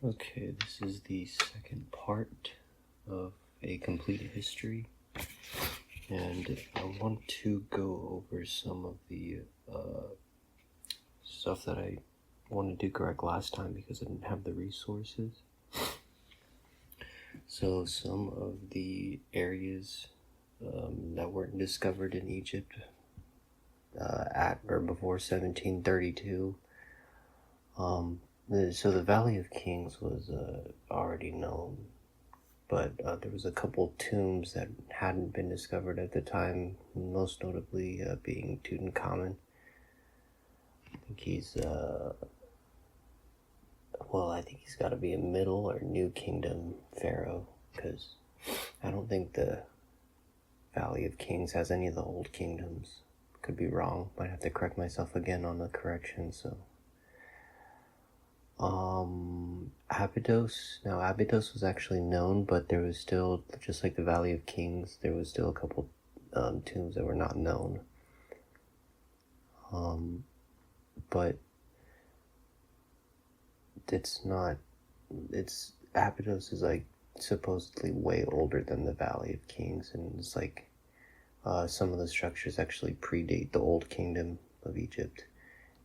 Okay, this is the second part of a complete history, and I want to go over some of the stuff that I wanted to correct last time because I didn't have the resources. So some of the areas that weren't discovered in Egypt at or before 1732. So the Valley of Kings was already known, but there was a couple tombs that hadn't been discovered at the time, most notably being Tutankhamun. I think he's I think he's got to be a Middle or New Kingdom pharaoh, because I don't think the Valley of Kings has any of the old kingdoms. Could be wrong. Might have to correct myself again on the correction. So, Abydos. Now, Abydos was actually known, but there was still, just like the Valley of Kings, there was still a couple tombs that were not known. But Abydos is like supposedly way older than the Valley of Kings, and it's like some of the structures actually predate the Old Kingdom of Egypt.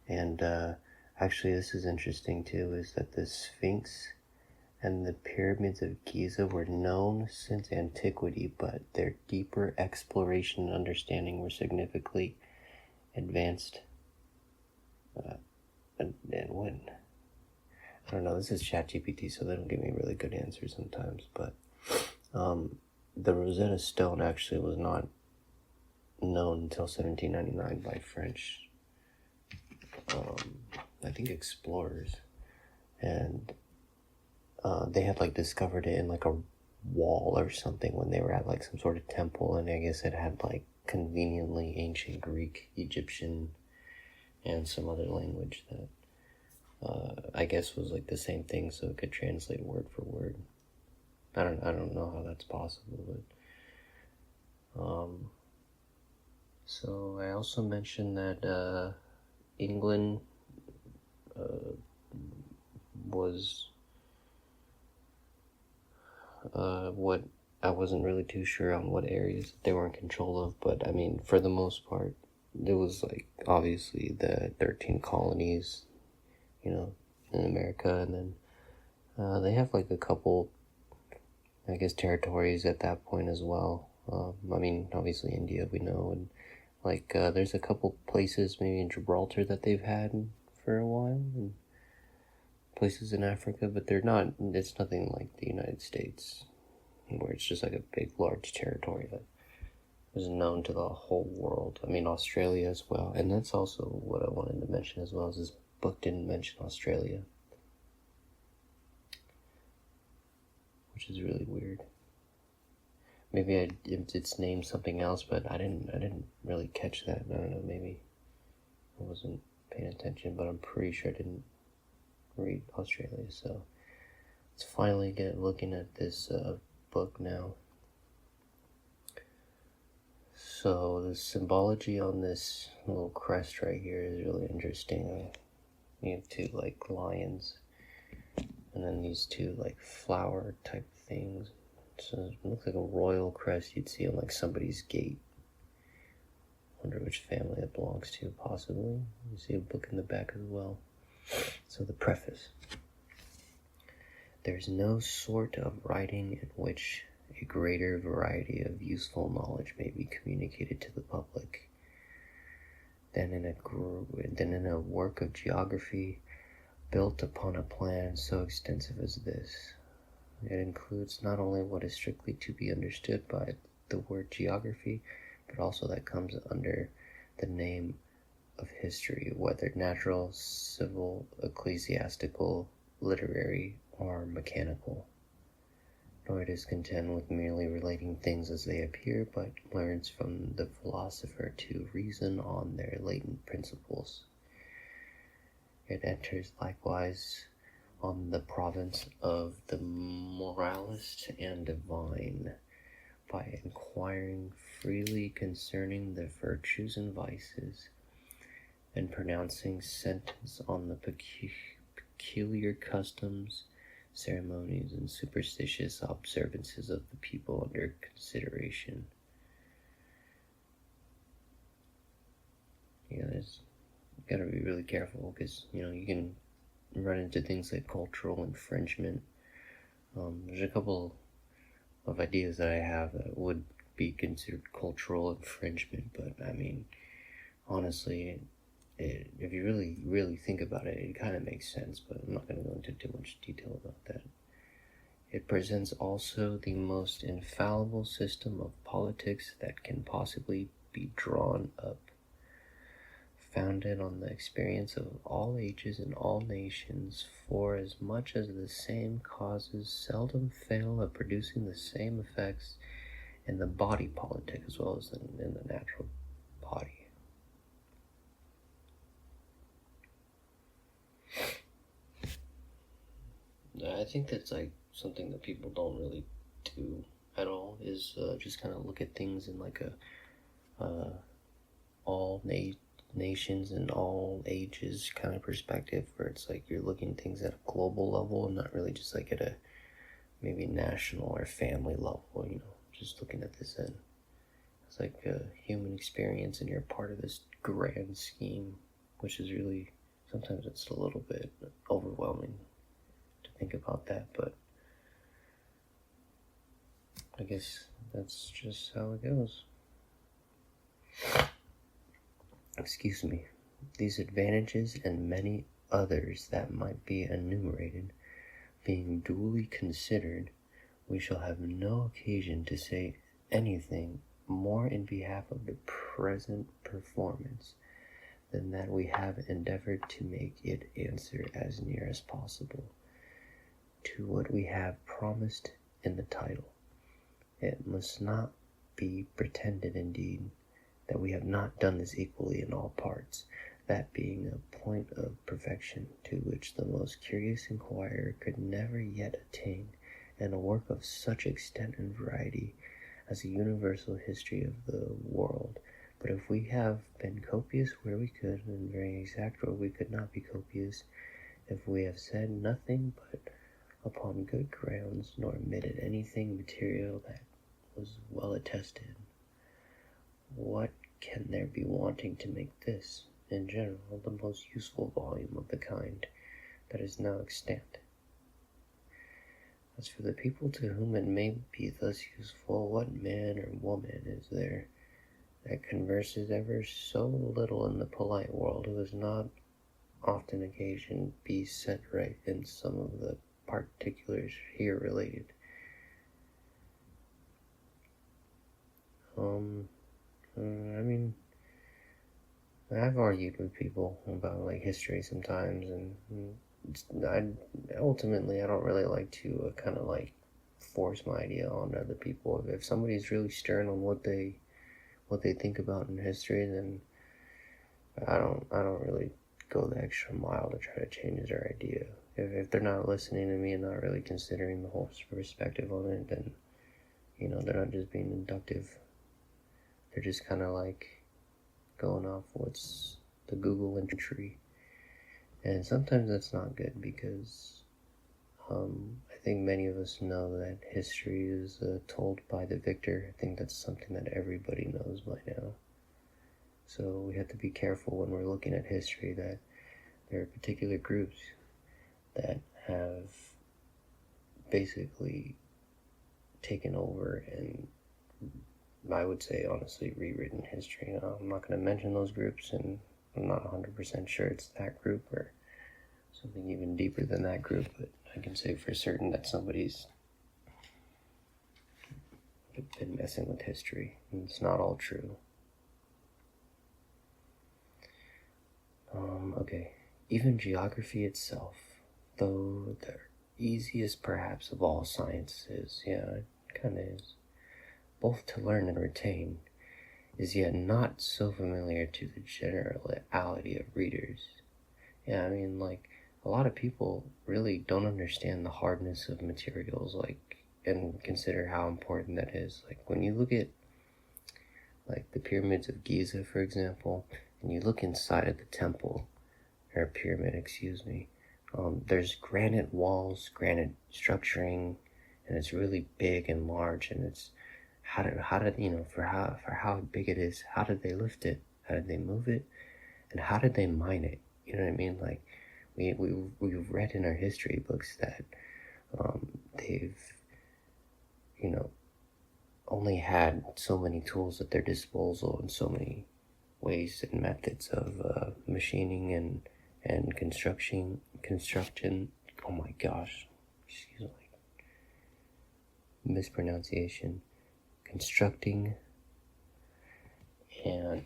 And actually, this is interesting too, is that the Sphinx and the pyramids of Giza were known since antiquity, but their deeper exploration and understanding were significantly advanced. And when? I don't know, this is ChatGPT, so they don't give me really good answers sometimes, but the Rosetta Stone actually was not known until 1799 by French, I think, explorers, and they had like discovered it in like a wall or something when they were at like some sort of temple, and I guess it had like conveniently ancient Greek, Egyptian, and some other language that I guess was like the same thing, so it could translate word for word. I don't know how that's possible, but so I also mentioned that England was what I wasn't really too sure on what areas they were in control of, but I mean, for the most part, there was like obviously the 13 colonies, in America, and then they have like a couple, I guess, territories at that point as well. I mean, obviously India, we know, and like there's a couple places maybe in Gibraltar that they've had for a while, and places in Africa, but it's nothing like the United States, where it's just like a big, large territory that is known to the whole world. I mean, Australia as well, and that's also what I wanted to mention as well, is this book didn't mention Australia, which is really weird. Maybe it's named something else, but I didn't really catch that. I don't know, maybe I wasn't paying attention, but I'm pretty sure I didn't read Australia. So let's finally get looking at this book now. So the symbology on this little crest right here is really interesting. You have two like lions, and then these two like flower type things. So it looks like a royal crest you'd see on like somebody's gate. Wonder which family it belongs to, possibly. You see a book in the back as well. So the preface. There's no sort of writing in which a greater variety of useful knowledge may be communicated to the public than in a work of geography built upon a plan so extensive as this. It includes not only what is strictly to be understood by the word geography, but also that comes under the name of history, whether natural, civil, ecclesiastical, literary, or mechanical. Nor it is content with merely relating things as they appear, but learns from the philosopher to reason on their latent principles. It enters likewise on the province of the moralist and divine, by inquiring freely concerning the virtues and vices, and pronouncing sentence on the peculiar customs, ceremonies, and superstitious observances of the people under consideration. You gotta be really careful, because, you can run into things like cultural infringement. There's a couple of ideas that I have that would be considered cultural infringement, but I mean, honestly, if you really think about it, it kind of makes sense, but I'm not going to go into too much detail about that. It presents also the most infallible system of politics that can possibly be drawn up, founded on the experience of all ages and all nations, for as much as the same causes seldom fail of producing the same effects in the body politic as well as in the natural body. I think that's like something that people don't really do at all, is just kind of look at things in like a all nations and all ages kind of perspective, where it's like you're looking at things at a global level and not really just like at a maybe national or family level, just looking at this in it's like a human experience, and you're part of this grand scheme, which is really, sometimes it's a little bit overwhelming to think about that, but I guess that's just how it goes. Excuse me. These advantages and many others that might be enumerated being duly considered, we shall have no occasion to say anything more in behalf of the present performance than that we have endeavored to make it answer as near as possible to what we have promised in the title. It must not be pretended, indeed, that we have not done this equally in all parts, that being a point of perfection to which the most curious inquirer could never yet attain, and a work of such extent and variety as a universal history of the world. But if we have been copious where we could, and very exact where we could not be copious, if we have said nothing but upon good grounds, nor omitted anything material that was well attested, what can there be wanting to make this, in general, the most useful volume of the kind that is now extant? As for the people to whom it may be thus useful, what man or woman is there that converses ever so little in the polite world, who has not often occasion be set right in some of the particulars here related? I mean, I've argued with people about like history sometimes, and I don't really like to kind of like force my idea on other people. If somebody's really stern on what they think about in history, then I don't really go the extra mile to try to change their idea. If they're not listening to me and not really considering the whole perspective on it, then they're not just being inductive. They're just kind of like going off what's the Google entry. And sometimes that's not good, because I think many of us know that history is told by the victor. I think that's something that everybody knows by now. So we have to be careful when we're looking at history that there are particular groups that have basically taken over and, I would say, honestly, rewritten history. I'm not going to mention those groups, and I'm not 100% sure it's that group or something even deeper than that group, but I can say for certain that somebody's been messing with history, and it's not all true. Okay, even geography itself, though the easiest perhaps of all sciences, it kind of is, both to learn and retain, is yet not so familiar to the generality of readers. I mean, like, a lot of people really don't understand the hardness of materials, and consider how important that is. Like, when you look at, like, the pyramids of Giza, for example, and you look inside of the temple, or pyramid, There's granite walls, granite structuring, and it's really big and large. And it's how did for how big it is? How did they lift it? How did they move it? And how did they mine it? You know what I mean? Like we've read in our history books that they've only had so many tools at their disposal and so many ways and methods of machining and construction. Oh my gosh, excuse me, mispronunciation. Constructing and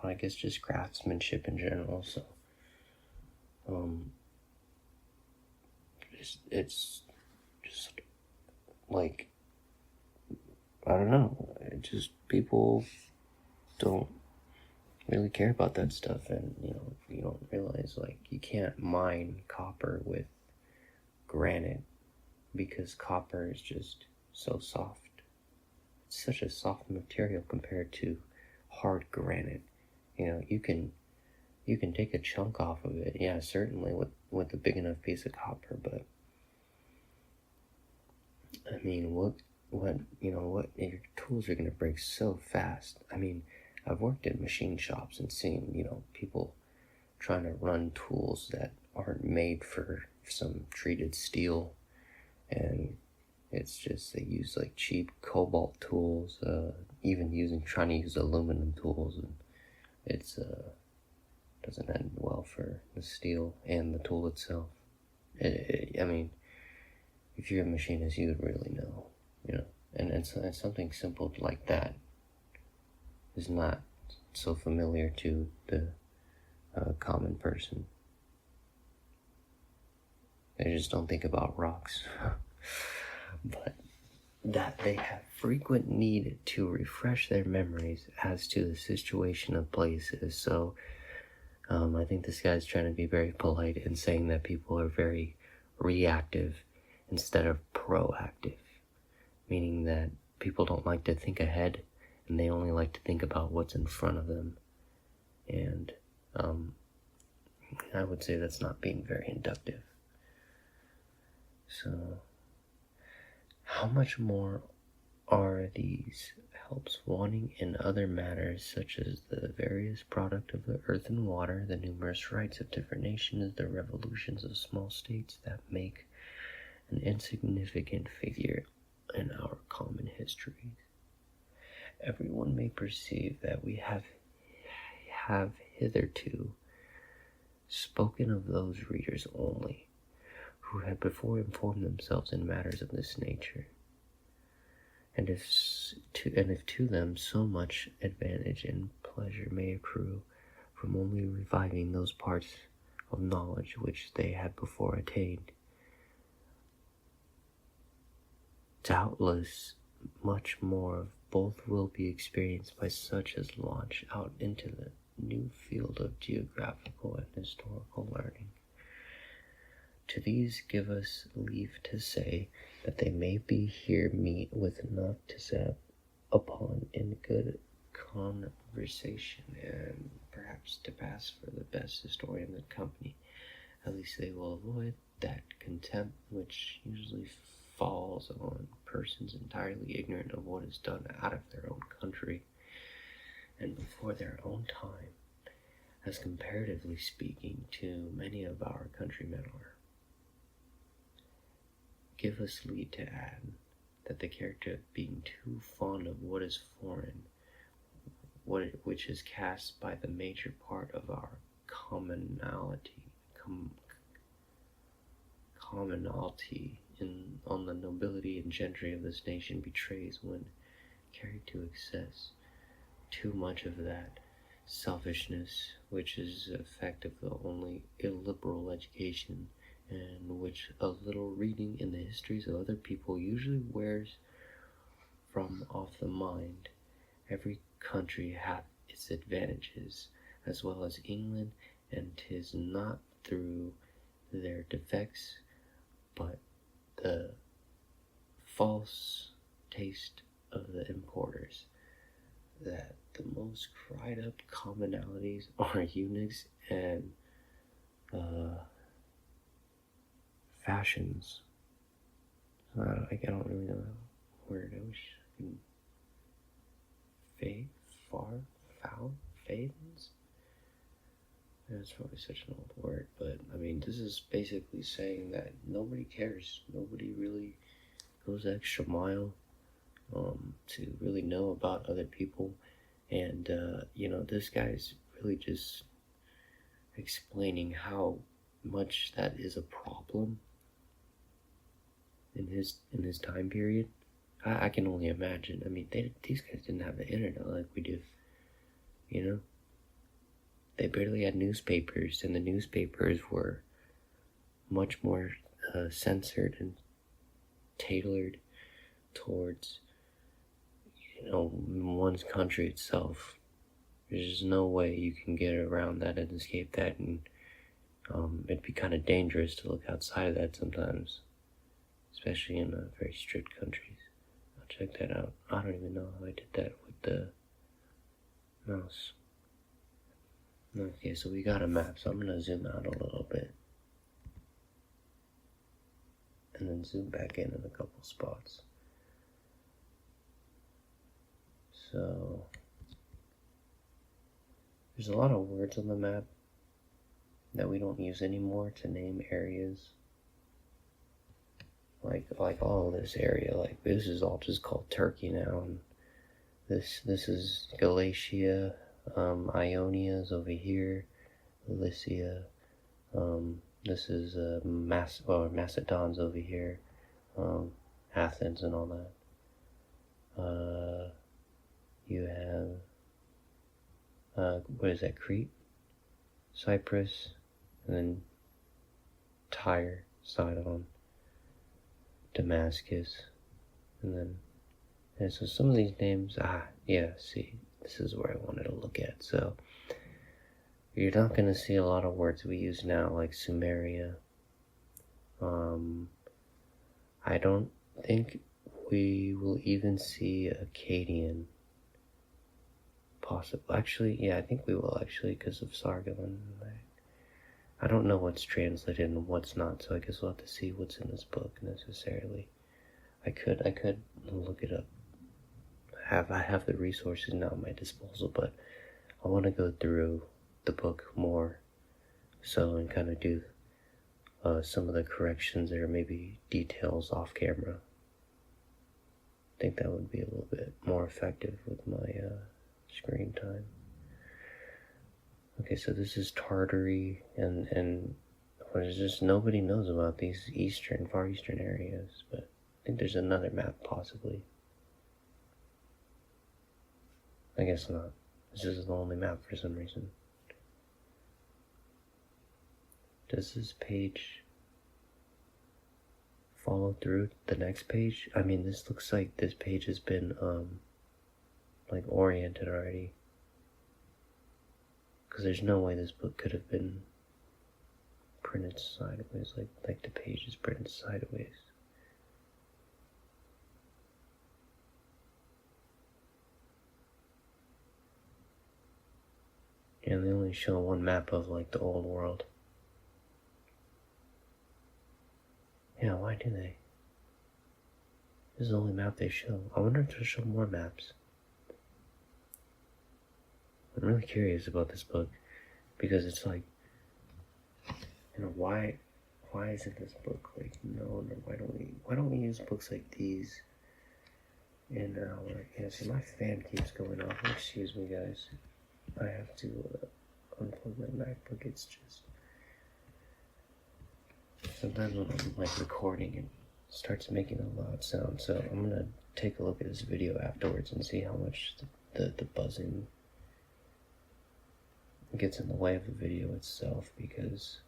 I guess just craftsmanship in general. So it's just like, I don't know, it just people don't really care about that stuff. And you don't realize, like, you can't mine copper with granite because copper is just so soft. It's such a soft material compared to hard granite. You can take a chunk off of it, yeah, certainly with a big enough piece of copper, but I mean, what your tools are gonna break so fast. I mean, I've worked in machine shops and seen, people trying to run tools that aren't made for some treated steel, and it's just they use like cheap cobalt tools, even trying to use aluminum tools, and it's doesn't end well for the steel and the tool itself. I mean, if you're a machinist, you would really know, and something simple like that is not so familiar to the common person. They just don't think about rocks. But that they have frequent need to refresh their memories as to the situation of places. So I think this guy's trying to be very polite and saying that people are very reactive instead of proactive, meaning that people don't like to think ahead and they only like to think about what's in front of them. And I would say that's not being very inductive. So how much more are these helps wanting in other matters, such as the various product of the earth and water, the numerous rights of different nations, the revolutions of small states that make an insignificant figure in our common histories? Everyone may perceive that we have hitherto spoken of those readers only who had before informed themselves in matters of this nature, and if to them so much advantage and pleasure may accrue from only reviving those parts of knowledge which they had before attained, doubtless much more of both will be experienced by such as launch out into the new field of geographical and historical learning. To these give us leave to say that they may be here meet with enough to set upon in good conversation, and perhaps to pass for the best historian of the company. At least they will avoid that contempt which usually falls on persons entirely ignorant of what is done out of their own country and before their own time, as comparatively speaking to many of our countrymen are. Give us leave to add that the character of being too fond of what is foreign, which is cast by the major part of our commonalty on the nobility and gentry of this nation, betrays, when carried to excess, too much of that selfishness which is the effect of the only illiberal education, and which a little reading in the histories of other people usually wears from off the mind. Every country hath its advantages, as well as England, and 'tis not through their defects, but the false taste of the importers, that the most cried up commonalities are eunuchs and fashions. I don't really know the word. I wish I could. Fadens? That's probably such an old word, but I mean, this is basically saying that nobody cares. Nobody really goes the extra mile to really know about other people. And, this guy's really just explaining how much that is a problem in his time period. I can only imagine. I mean, these guys didn't have the internet like we do. They barely had newspapers, and the newspapers were much more censored and tailored towards, one's country itself. There's just no way you can get around that and escape that, and it'd be kind of dangerous to look outside of that sometimes, especially in very strict countries. I'll check that out. I don't even know how I did that with the mouse. Okay, so we got a map, so I'm going to zoom out a little bit. And then zoom back in a couple spots. So, there's a lot of words on the map that we don't use anymore to name areas. Like all of this area, like this is all just called Turkey now. And this is Galatia. Ionia's over here, Lycia, this is Macedon's over here, Athens and all that. You have, what is that, Crete, Cyprus, and then Tyre, Sidon, Damascus, and so some of these names, see, this is where I wanted to look at. So you're not going to see a lot of words we use now, like Sumeria. I don't think we will even see Akkadian. Possible. Actually, yeah, I think we will actually, because of Sargon. I don't know what's translated and what's not, so I guess we'll have to see what's in this book necessarily. I could look it up. I have the resources now at my disposal, but I want to go through the book more so and kind of do some of the corrections or maybe details off camera. I think that would be a little bit more effective with my screen time. Okay, so this is Tartary, and what is just nobody knows about these far eastern areas, but I think there's another map possibly. I guess not. This is the only map for some reason. Does this page follow through the next page? I mean, this looks like this page has been, oriented already. Because there's no way this book could have been printed sideways, like the page is printed sideways. And they only show one map of the old world. Yeah, why do they? This is the only map they show. I wonder if they'll show more maps. I'm really curious about this book because it's why isn't this book known, or why don't we use books like these in our see, my fan keeps going off. Excuse me, guys. I have to unplug my MacBook. It's just sometimes when I'm recording, it starts making a loud sound. So I'm gonna take a look at this video afterwards and see how much the buzzing gets in the way of the video itself, because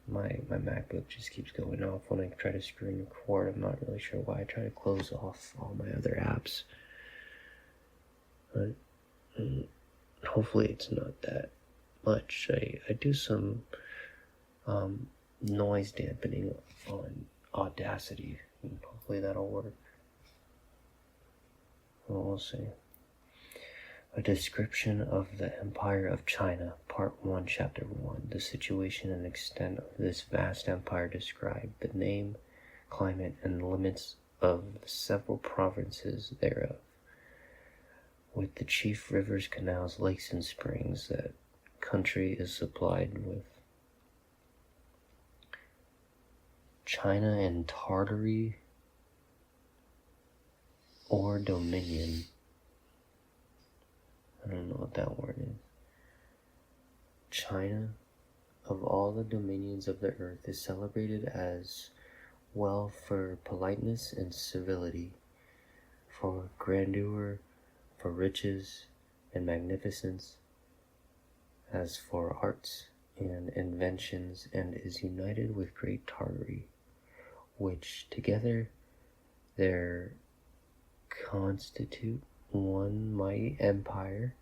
my MacBook just keeps going off when I try to screen record. I'm not really sure why. I try to close off all my other apps, but hopefully it's not that much. I do some noise dampening on Audacity, and hopefully that'll work. Well, we'll see. A description of the Empire of China, Part 1, Chapter 1. The situation and extent of this vast empire described, the name, climate, and limits of the several provinces thereof, with the chief rivers, canals, lakes, and springs. That country is supplied with China and Tartary or dominion. I don't know what that word is. China, of all the dominions of the earth, is celebrated as well for politeness and civility, for grandeur, for riches and magnificence, as for arts and inventions, and is united with great Tartary, which together there constitute one mighty empire,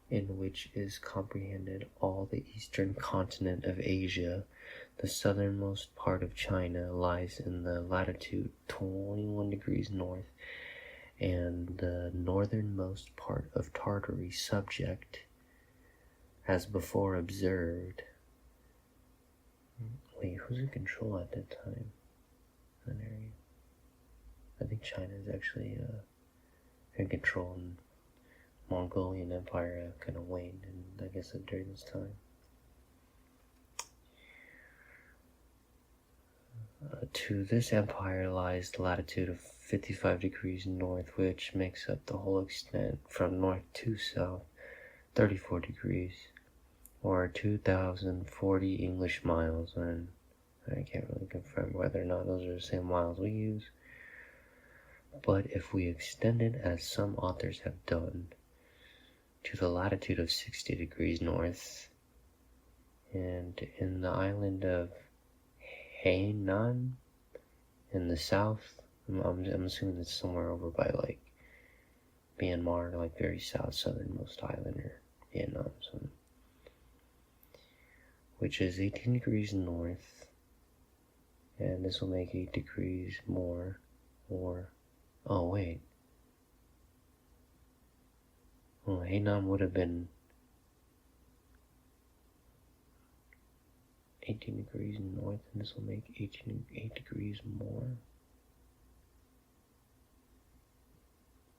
in which is comprehended all the eastern continent of Asia. The southernmost part of China lies in the latitude 21 degrees north, and the northernmost part of Tartary subject, as before observed. Wait, who's in control at that time? That area? I think China is actually in control, and Mongolian Empire kind of waned, and I guess during this time. To this empire lies the latitude of 55 degrees north, which makes up the whole extent from north to south, 34 degrees, or 2,040 English miles, and I can't really confirm whether or not those are the same miles we use. But if we extend it, as some authors have done, to the latitude of 60 degrees north, and in the island of Hainan in the south, I'm assuming it's somewhere over by like Myanmar, like very southernmost island, or Vietnam, which is 18 degrees north, and this will make 8 degrees more, or oh wait, well, Hainan would have been 18 degrees north, and this will make 8 degrees more.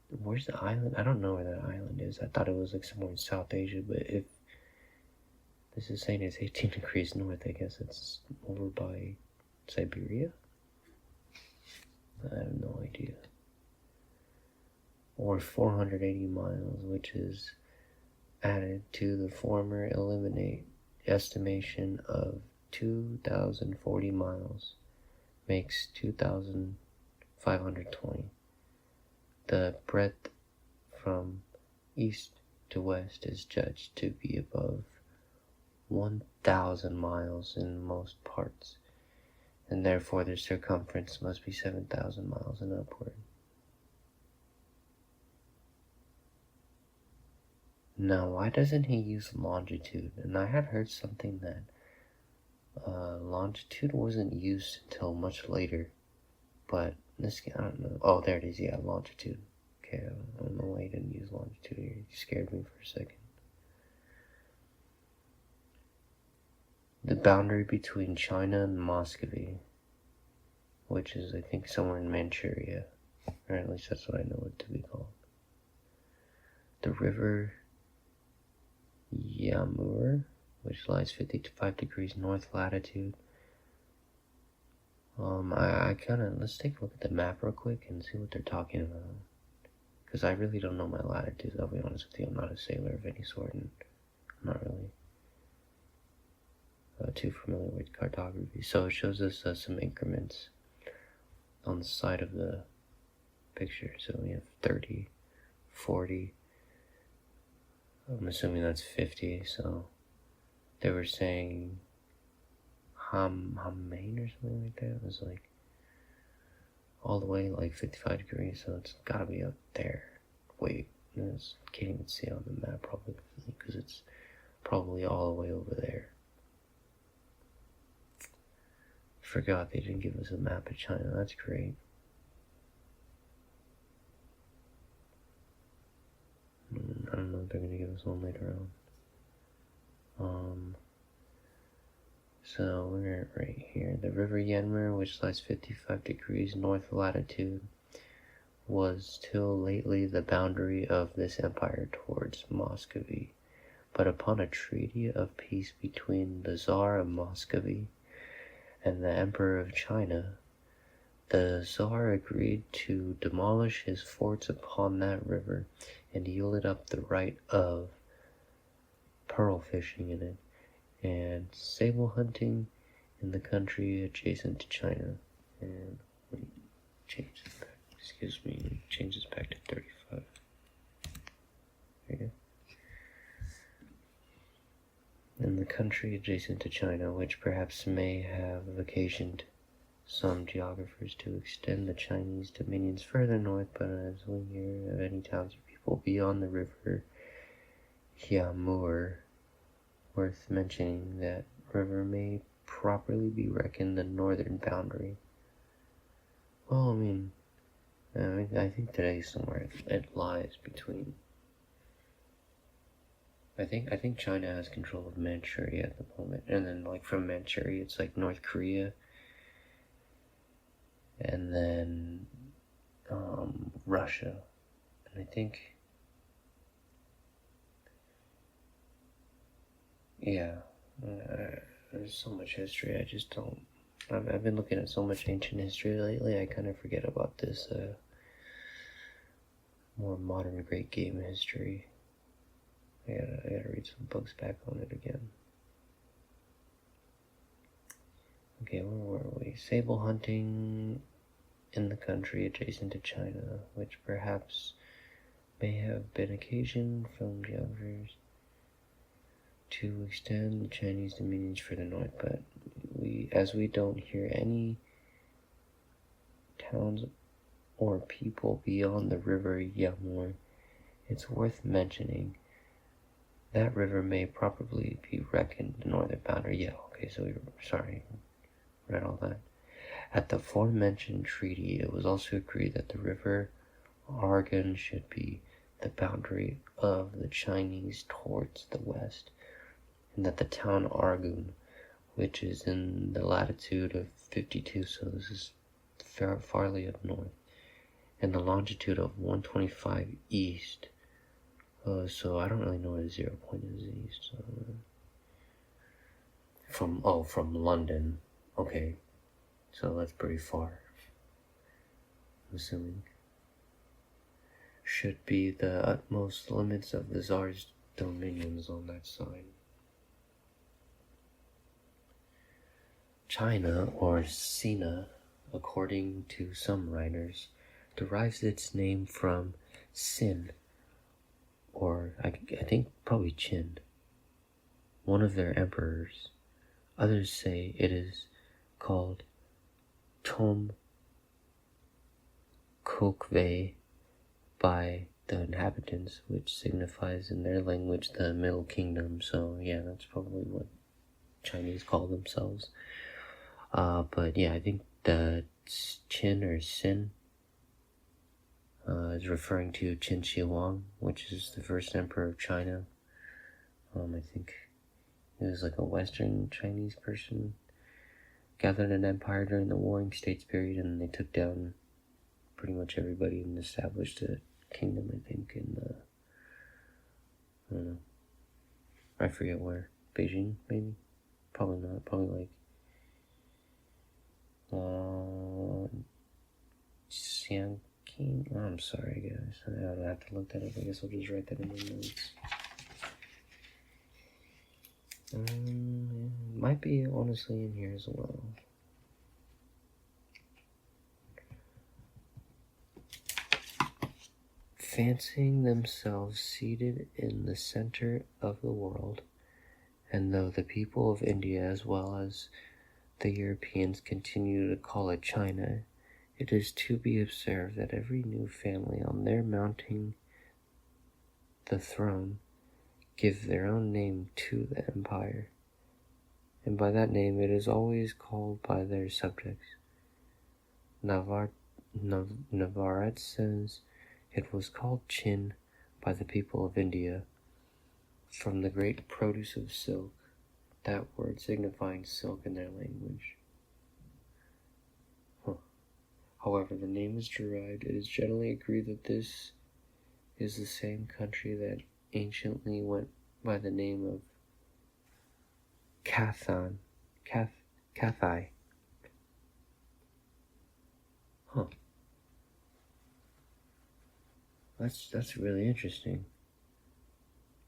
Where's the island? I don't know where that island is. I thought it was like somewhere in South Asia, but if this is saying it's 18 degrees north, I guess it's over by Siberia? I have no idea. Or 480 miles, which is added to the former estimation of 2,040 miles, makes 2,520. The breadth from east to west is judged to be above 1,000 miles in most parts, and therefore the circumference must be 7,000 miles and upward. Now, why doesn't he use longitude? And I had heard something that longitude wasn't used until much later, but this guy, I don't know. Oh, there it is. Yeah, longitude. Okay, I don't know why he didn't use longitude here. He scared me for a second. The boundary between China and Muscovy, which is, I think, somewhere in Manchuria, or at least that's what I know it to be called. The river Yamur, which lies 55 degrees north latitude. Let's take a look at the map real quick and see what they're talking about. Because I really don't know my latitudes, I'll be honest with you. I'm not a sailor of any sort, and I'm not really too familiar with cartography. So it shows us some increments on the side of the picture. So we have 30, 40, I'm assuming that's 50, so they were saying Hamain or something like that. It was like all the way like 55 degrees, so it's gotta be up there. Wait, I can't even see on the map probably, because it's probably all the way over there. Forgot they didn't give us a map of China. That's great. I don't know if they're going this one later on. So we're right here. The River Yanmer, which lies 55 degrees north latitude, was till lately the boundary of this empire towards Muscovy. But upon a treaty of peace between the Tsar of Muscovy and the Emperor of China, the Tsar agreed to demolish his forts upon that river and yielded up the right of pearl fishing in it and sable hunting in the country adjacent to China. And let me change this back. Change this back to 35. There you go. In the country adjacent to China, which perhaps may have occasioned some geographers to extend the Chinese dominions further north, but as we hear of any towns or people beyond the river Yamur, worth mentioning that river may properly be reckoned the northern boundary. Well, I think today somewhere it lies between. I think China has control of Manchuria at the moment, and then like from Manchuria it's like North Korea, and then Russia, and I think there's so much history. I just don't. I've been looking at so much ancient history lately. I kind of forget about this more modern great game history. I gotta read some books back on it again. Okay, where were we? Sable hunting in the country adjacent to China, which perhaps may have been occasioned from geographers to extend the Chinese dominions further north, but as we don't hear any towns or people beyond the river Yamur, it's worth mentioning that river may probably be reckoned the northern boundary. Yeah, okay, so read all that. At the aforementioned treaty, it was also agreed that the river Argun should be the boundary of the Chinese towards the west, and that the town Argun, which is in the latitude of 52, so this is farly up north, and the longitude of 125 east. So I don't really know where the 0 point is east. From London. Okay, so that's pretty far. I'm assuming. Should be the utmost limits of the Tsar's dominions on that side. China, or Sina, according to some writers, derives its name from Sin, or I think probably Qin, one of their emperors. Others say it is called Tom Kokve by the inhabitants, which signifies in their language the Middle Kingdom. So yeah, that's probably what Chinese call themselves. But yeah, I think the Qin or Sin is referring to Qin Shi Huang, which is the first emperor of China. I think he was like a Western Chinese person, gathered an empire during the Warring States period, and they took down pretty much everybody and established a kingdom, I think, in I don't know, I forget where, Beijing, maybe? Probably not, probably like, King. Oh, I'm sorry, guys. I have to look that up. I guess I'll just write that in the notes. Might be honestly in here as well. Fancying themselves seated in the center of the world, and though the people of India as well as the Europeans continue to call it China, it is to be observed that every new family on their mounting the throne give their own name to the empire, and by that name it is always called by their subjects. Navarat says it was called Qin by the people of India, from the great produce of silk, that word signifying silk in their language. However, the name is derived. It is generally agreed that this is the same country that anciently went by the name of Cathay. Huh. That's really interesting.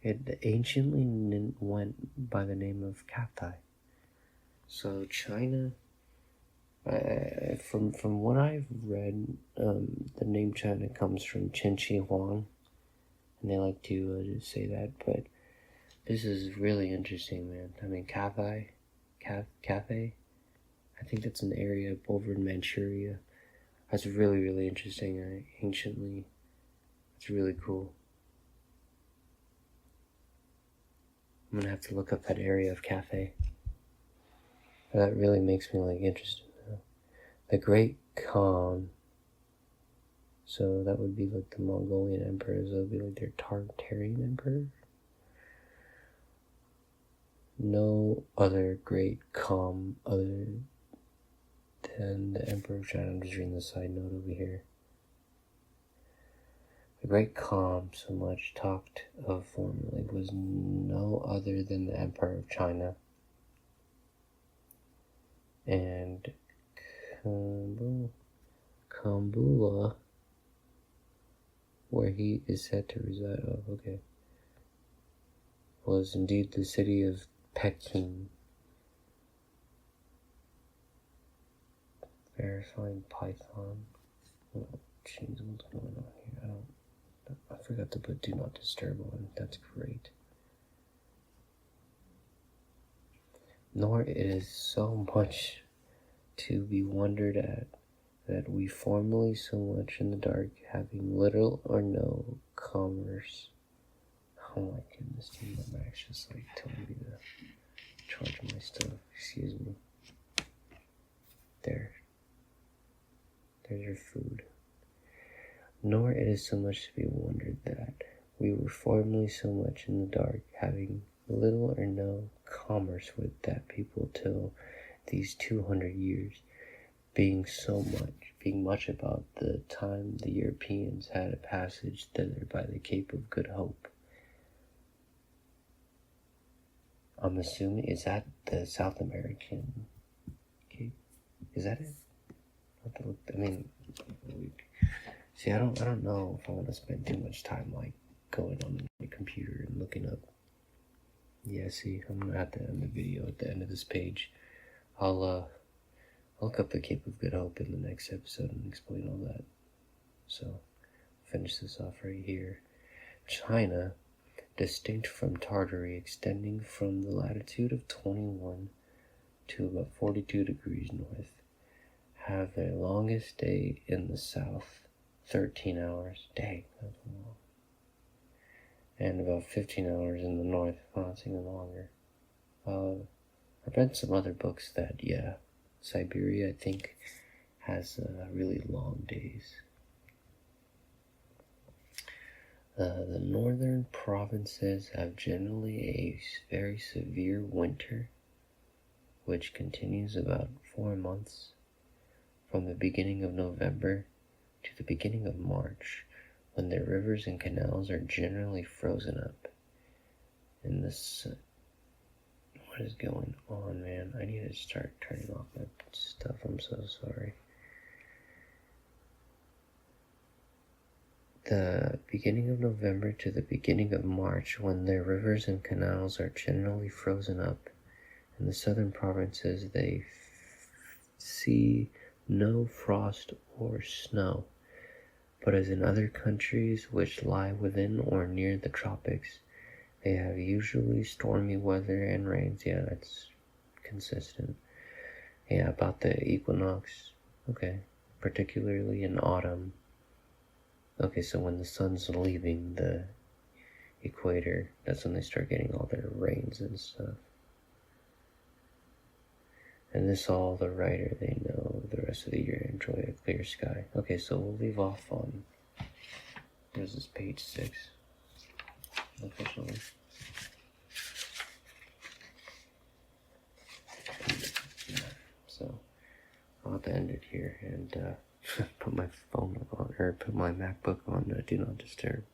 It anciently went by the name of Cathay. So China, from what I've read, the name China comes from Chen Shi Huang, and they like to say that. But this is really interesting, man. I mean, Cathay. I think that's an area over in Manchuria. That's really, really interesting. Anciently, it's really cool. I'm gonna have to look up that area of Cathay. That really makes me interested now. The Great Khan. So that would be like the Mongolian emperors. That would be like their Tartarian emperor. No other great Khan other than the Emperor of China. I'm just reading the side note over here. The great Khan, so much talked of formerly, was no other than the Emperor of China. And Kambula, where he is said to reside, was indeed the city of Peking. Verifying Python. Oh, jeez, what's going on here? I forgot to put do not disturb on. That's great. Nor it is so much to be wondered at that we formerly so much in the dark, having little or no commerce. Oh my goodness, dude, my back's just telling me to charge my stuff. Excuse me. There's your food. Nor it is so much to be wondered that we were formerly so much in the dark, having little or no commerce with that people till these 200 years, being much about the time the Europeans had a passage thither by the Cape of Good Hope. I'm assuming, is that the South American Cape? Is that it? See, I don't know if I want to spend too much time going on my computer and looking up. Yeah, see, I'm gonna have to end the video at the end of this page. I'll look up the Cape of Good Hope in the next episode and explain all that. So, finish this off right here. China, distinct from Tartary, extending from the latitude of 21 to about 42 degrees north, have their longest day in the south, 13 hours. Dang, that's long. And about 15 hours in the north. Oh, it's even longer. I've read some other books that, Siberia, I think, has really long days. The northern provinces have generally a very severe winter, which continues about 4 months, from the beginning of November to the beginning of March, when their rivers and canals are generally frozen up. In this, what is going on, man? I need to start turning off my stuff. I'm so sorry. The beginning of November to the beginning of March, when their rivers and canals are generally frozen up. In the southern provinces, they see no frost or snow. But as in other countries which lie within or near the tropics, they have usually stormy weather and rains. Yeah, that's consistent. Yeah, about the equinox. Okay, particularly in autumn. Okay, so when the sun's leaving the equator, that's when they start getting all their rains and stuff. And this all the writer, they know the rest of the year enjoy a clear sky. Okay, so we'll leave off on, there's this page 6, officially. I'll have to end it here and put my phone on, or put my MacBook on Do Not Disturb.